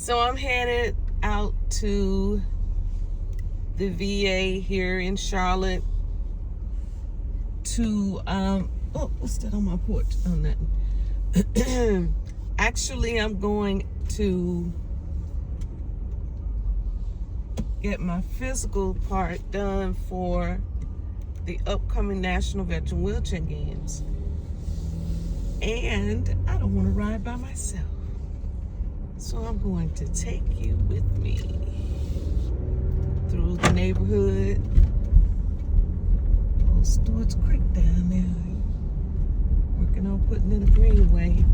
So I'm headed out to the VA here in Charlotte to what's that on my porch? Oh, nothing. Actually, I'm going to get my physical part done for the upcoming National Veteran Wheelchair Games. And I don't want to ride by myself. So I'm going to take you with me through the neighborhood. Old Stewart's Creek down there. Working on putting in a greenway.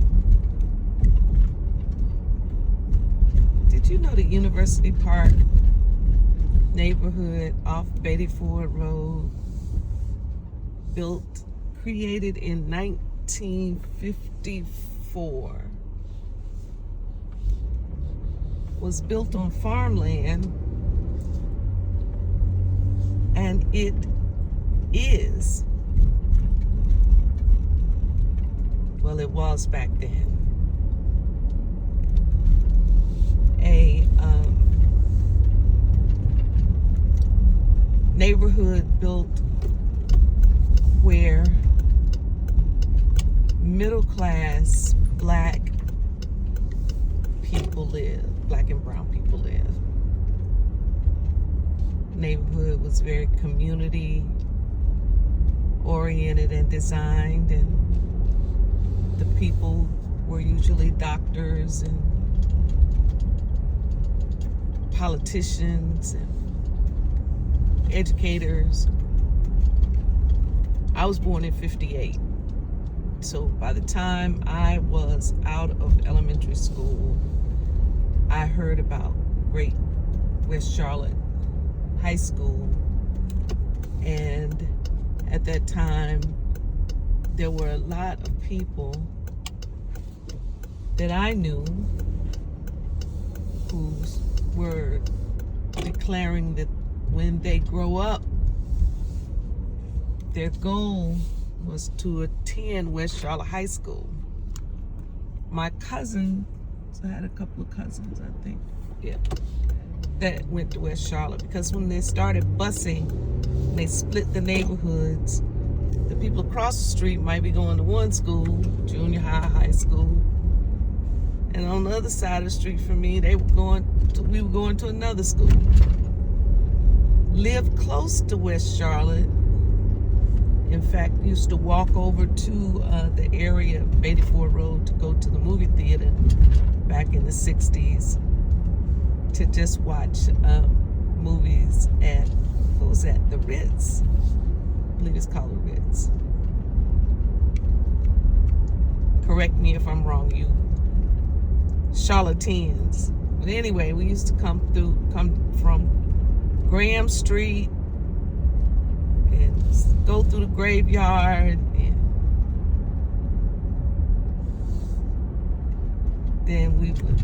Did you know the University Park neighborhood off Beatty Ford Road, created in 1954, was built on farmland, and it is, well, it was back then, a neighborhood built where middle class black people live, black and brown people live. Neighborhood was very community oriented and designed, and the people were usually doctors and politicians and educators. I was born in 58. So by the time I was out of elementary school, I heard about Great West Charlotte High School. And at that time, there were a lot of people that I knew who were declaring that when they grow up, their goal was to attend West Charlotte High School. My cousins, I had a couple of cousins, I think, that went to West Charlotte, because when they started busing, they split the neighborhoods. The people across the street might be going to one school, junior high, high school, and on the other side of the street from me, we were going to another school. Lived close to West Charlotte. In fact, used to walk over to the area of Beatty Ford Road to go to the movie theater back in the 60s to just watch movies at, what was that, the Ritz? I believe it's called the Ritz. Correct me if I'm wrong, you Charlotteans. But anyway, we used to come from Graham Street and go through the graveyard, and then we would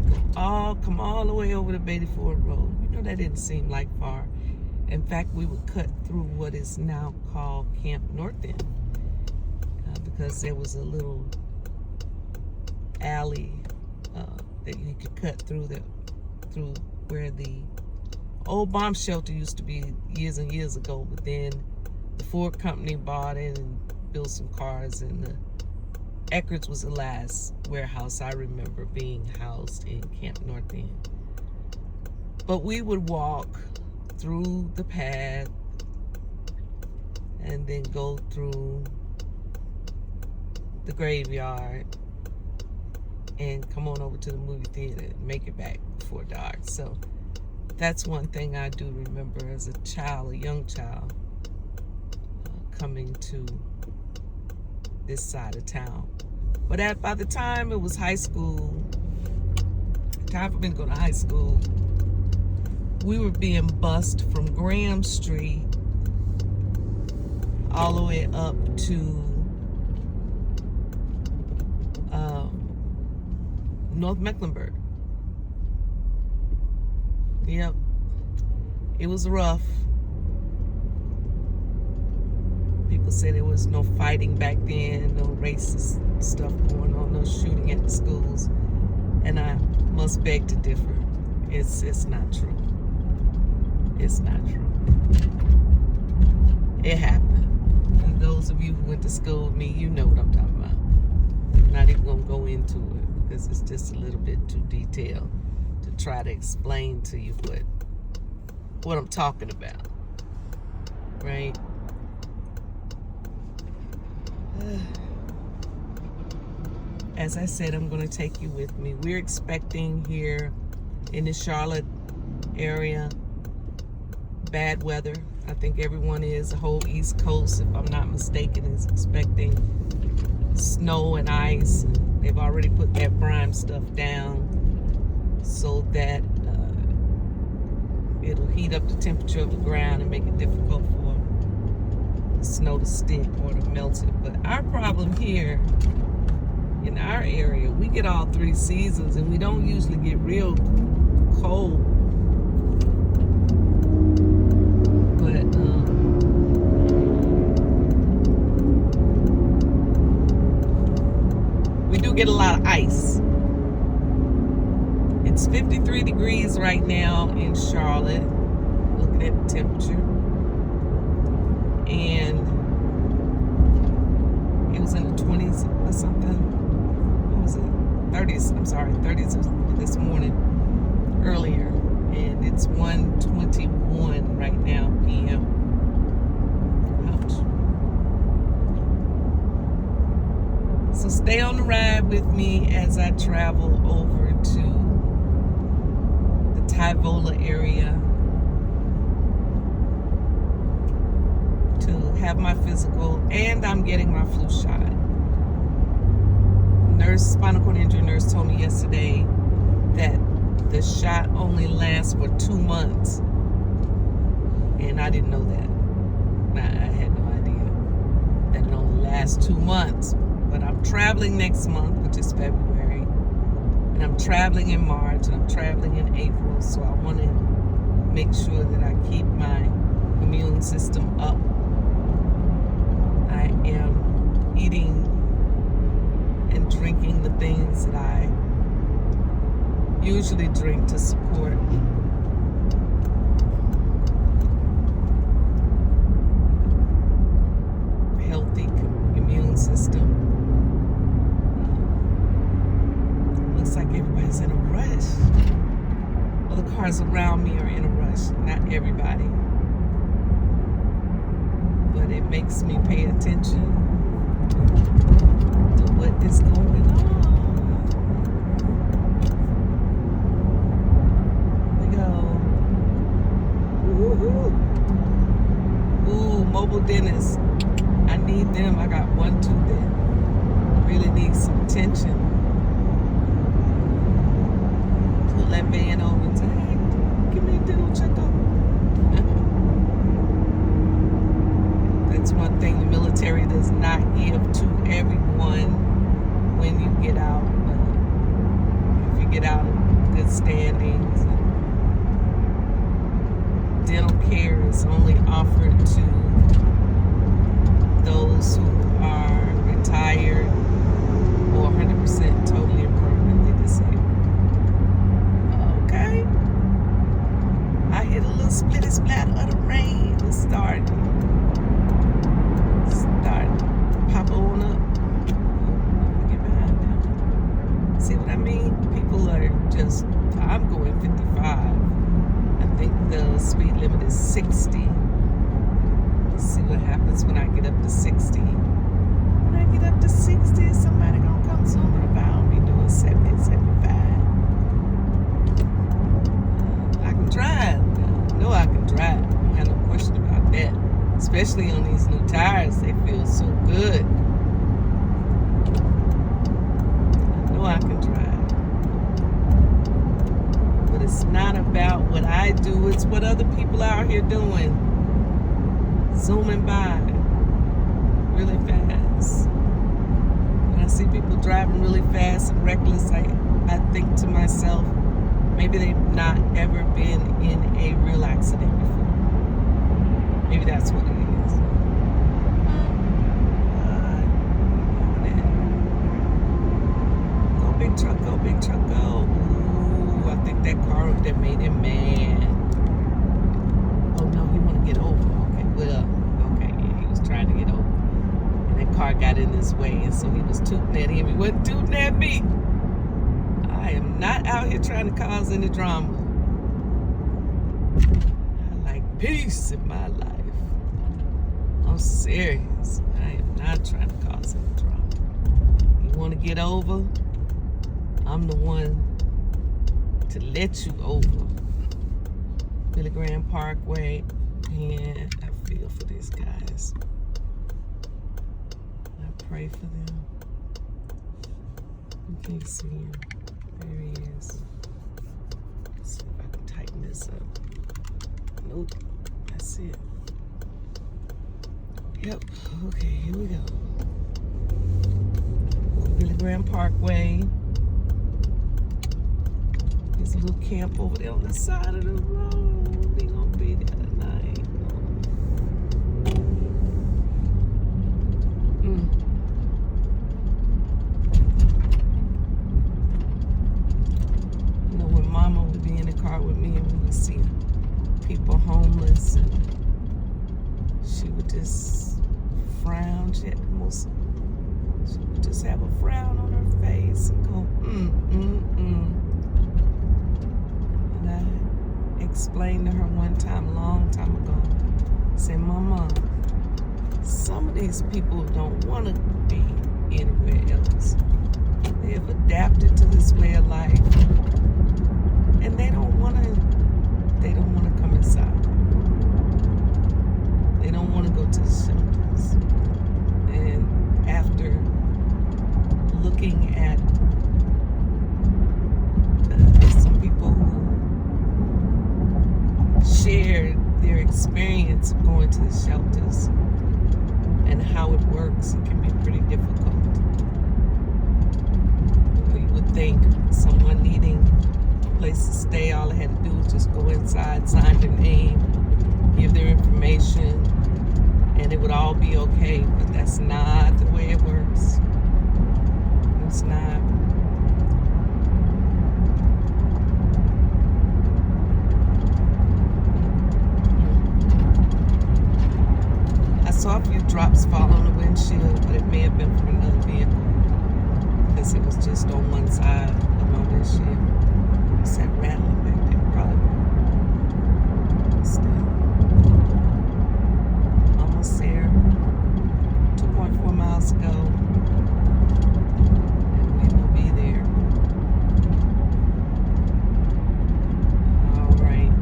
come all the way over to Beatty Ford Road. You know, that didn't seem like far. In fact, we would cut through what is now called Camp North End, because there was a little alley that you could cut through where the old bomb shelter used to be years and years ago, but then the Ford Company bought it and built some cars, and the Eckerts was the last warehouse I remember being housed in Camp North End. But we would walk through the path and then go through the graveyard and come on over to the movie theater and make it back before dark. So that's one thing I do remember as a child, a young child, coming to this side of town. But by the time it was high school, time for me to go to high school, we were being bused from Graham Street all the way up to North Mecklenburg. Yep. It was rough. People said there was no fighting back then, no racist stuff going on, no shooting at the schools. And I must beg to differ. It's not true. It's not true. It happened. And those of you who went to school with me, you know what I'm talking about. I'm not even gonna go into it because it's just a little bit too detailed to try to explain to you what I'm talking about. Right? As I said, I'm going to take you with me. We're expecting here in the Charlotte area bad weather. I think everyone is. The whole East Coast, if I'm not mistaken, is expecting snow and ice. They've already put that prime stuff down so that it'll heat up the temperature of the ground and make it difficult for the snow to stick or to melt it. But our problem here in our area, we get all 3 seasons and we don't usually get real cold. But we do get a lot of ice. It's 53 degrees right now in Charlotte, looking at the temperature. And it was in the 20s or something. What was it? 30s, I'm sorry, 30s this morning, earlier. And it's 1:21 right now, p.m. Ouch. So stay on the ride with me as I travel over to Tyvola area to have my physical, and I'm getting my flu shot. Spinal cord injury nurse told me yesterday that the shot only lasts for 2 months, and I didn't know that. I had no idea that it only lasts 2 months. But I'm traveling next month, which is February. And I'm traveling in March, and I'm traveling in April, so I want to make sure that I keep my immune system up. I am eating and drinking the things that I usually drink to support a healthy immune system. Looks like everybody's in a rush. Well, the cars around me are in a rush. Not everybody. But it makes me pay attention to what is going on. We go. Woo-hoo. Ooh, mobile dentists. I need them. I got 1 tooth that really needs some attention. Pull that van over and say, hey, give me a dental checkup. That's one thing the military does not give to everyone when you get out. If you get out in good standings, dental care is only offered to those who are retired or 100% totally and permanently disabled. Okay. I hit a little splitty splat of the rain. It's starting to pop on up. Get behind them. See what I mean? People are just, I'm going 55. I think the speed limit is 60. Let's see what happens when I get up to 60. When I get up to 60, somebody gonna come zooming about me doing 70 and 75. I can drive. I know I can drive. I don't have no question about that. Especially on these new tires, they feel so good. I know I can drive. But it's not about what I do, it's what other people out here doing. Zooming by really fast. When I see people driving really fast and reckless, I think to myself, maybe they've not ever been in a real accident before. Maybe that's what it is. Go big truck, go big truck, go. Ooh, I think that car that made him mad. Oh no, he want to get over. Okay, well, okay, yeah, he was trying to get over. And that car got in his way, and so he was tooting at him. He wasn't tooting at me. I am not out here trying to cause any drama. I like peace in my life. I'm serious. I am not trying to cause any drama. You want to get over? I'm the one to let you over. Billy Graham Parkway, and I feel for these guys. I pray for them. You can't see him. There he is. Let's see if I can tighten this up. Nope, that's it. Yep, okay, here we go. Billy Graham Parkway. There's a little camp over there on the side of the road. We gonna be there tonight. You know, when Mama would be in the car with me and we would see people homeless, and she would just frown. She would just have a frown on her face and go, And I explained to her one time, a long time ago, I said, Mama, some of these people don't want to be anywhere else. They have adapted to this way of life, and they don't want to come inside. They don't want to go to the shelters. And after looking at some people who shared their experience of going to the shelters and how it works, it can be pretty difficult. You would think someone needing a place to stay, all they had to do was just go inside, sign their name, give their information, and it would all be okay. But that's not the way it works. It's not. I saw a few drops fall on the windshield, but it may have been from another vehicle because it was just on one side of my windshield. It's that rattling back there, probably. Still. Almost there. 2.4 miles to go. And we will be there. All right.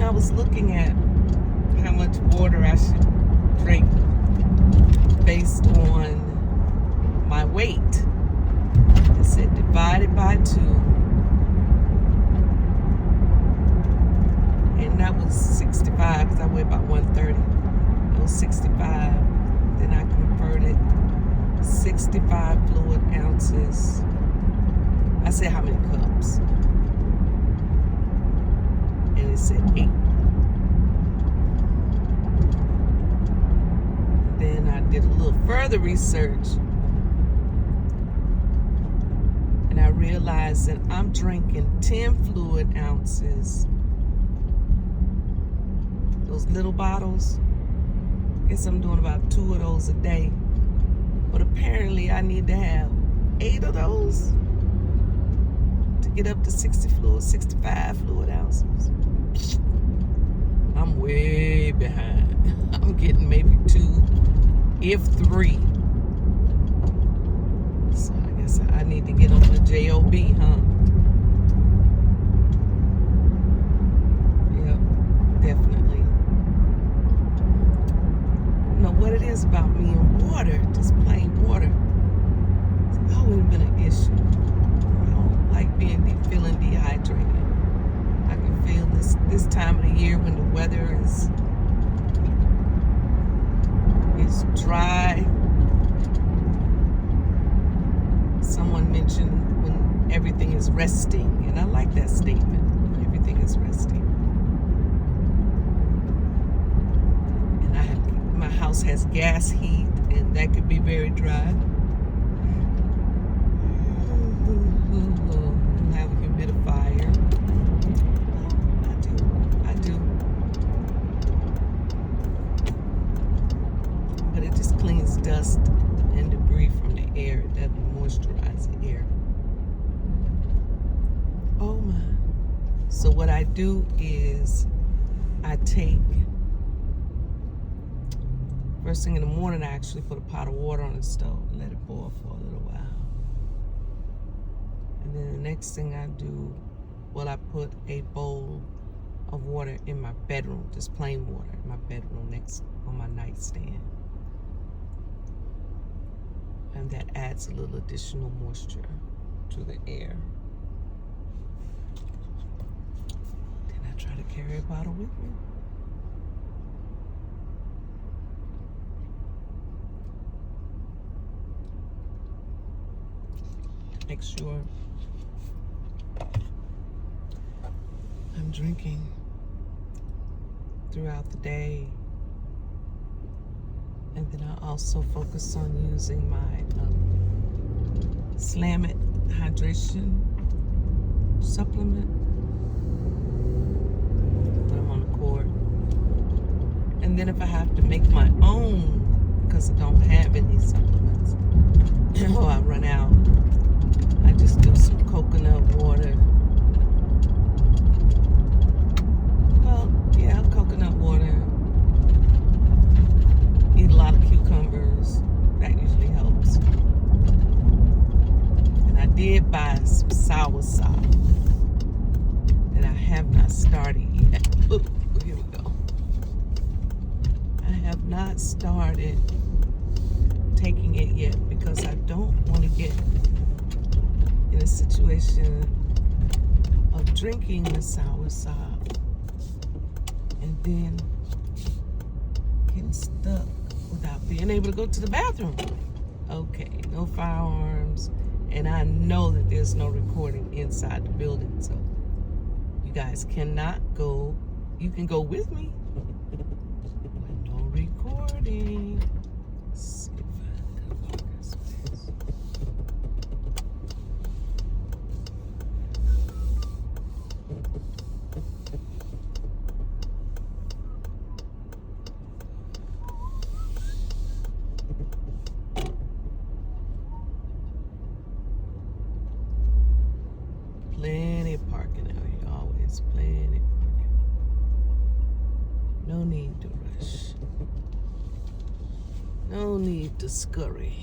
I was looking at how much water I should drink based on my weight. It said divided by 2, and that was 65 because I weigh about 130. It was 65. Then I converted 65 fluid ounces. I said how many cups? And it said 8. Then I did a little further research, and I realized that I'm drinking 10 fluid ounces. Those little bottles. I guess I'm doing about 2 of those a day. But apparently I need to have 8 of those to get up to 65 fluid ounces. I'm way behind. I'm getting maybe 2, if 3. So I guess I need to get on the JOB, huh? Yep, definitely. You know what it is about me and water, just plain water. It's always been an issue. I don't like feeling dehydrated. I can feel this time of the year when the weather is dry. Someone mentioned when everything is resting, and I like that statement. Everything is resting. And my house house has gas heat, and that could be very dry. Have a humidifier. I do. But it just cleans dust and debris from the air. It doesn't moisturize the air. Oh my. So what I do is I take, first thing in the morning, I actually put a pot of water on the stove and let it boil for a little while. And then the next thing I do, well, I put a bowl of water in my bedroom, just plain water in my bedroom next on my nightstand. And that adds a little additional moisture to the air. Then I try to carry a bottle with me. Make sure I'm drinking throughout the day. And then I also focus on using my Slam It hydration supplement when I'm on the court. And then if I have to make my own, because I don't have any supplements, or I run out, I just do some coconut water. Well, yeah, coconut water. Eat a lot of cucumbers. That usually helps. And I did buy some soursop that I have not started yet. Ooh, here we go. I have not started taking it yet because I don't want to get in a situation of drinking the soursop and then getting stuck without being able to go to the bathroom. Okay, no firearms, and I know that there's no recording inside the building, so you guys cannot go. You can go with me, but no recording. Let's see if I can focus this. Plenty of parking out here, always plenty of parking. No need to rush. No need to scurry.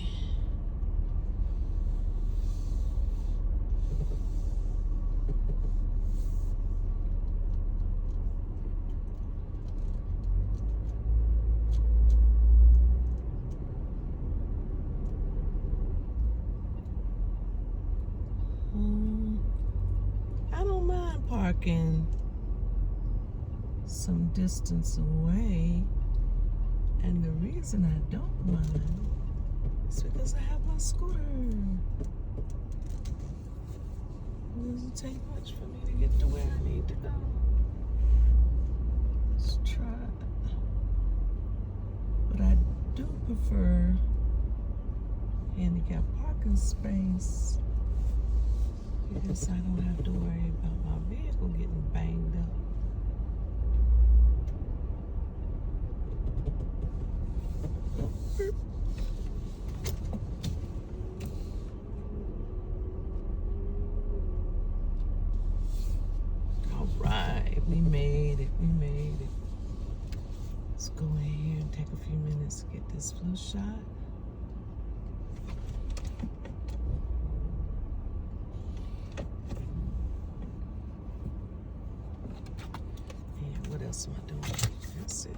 I don't mind parking some distance away, and the reason I don't mind is because I have my scooter. It doesn't take much for me to get to where I need to go. Let's try. But I do prefer handicap parking space because I don't have to worry about my vehicle getting banged up. All right, we made it. Let's go in here and take a few minutes to get this flu shot. What else am I doing? That's it.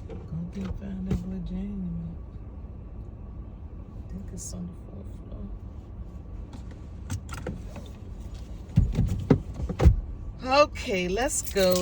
Go get find out what Jane is. I think it's on the 4th floor. Okay, let's go.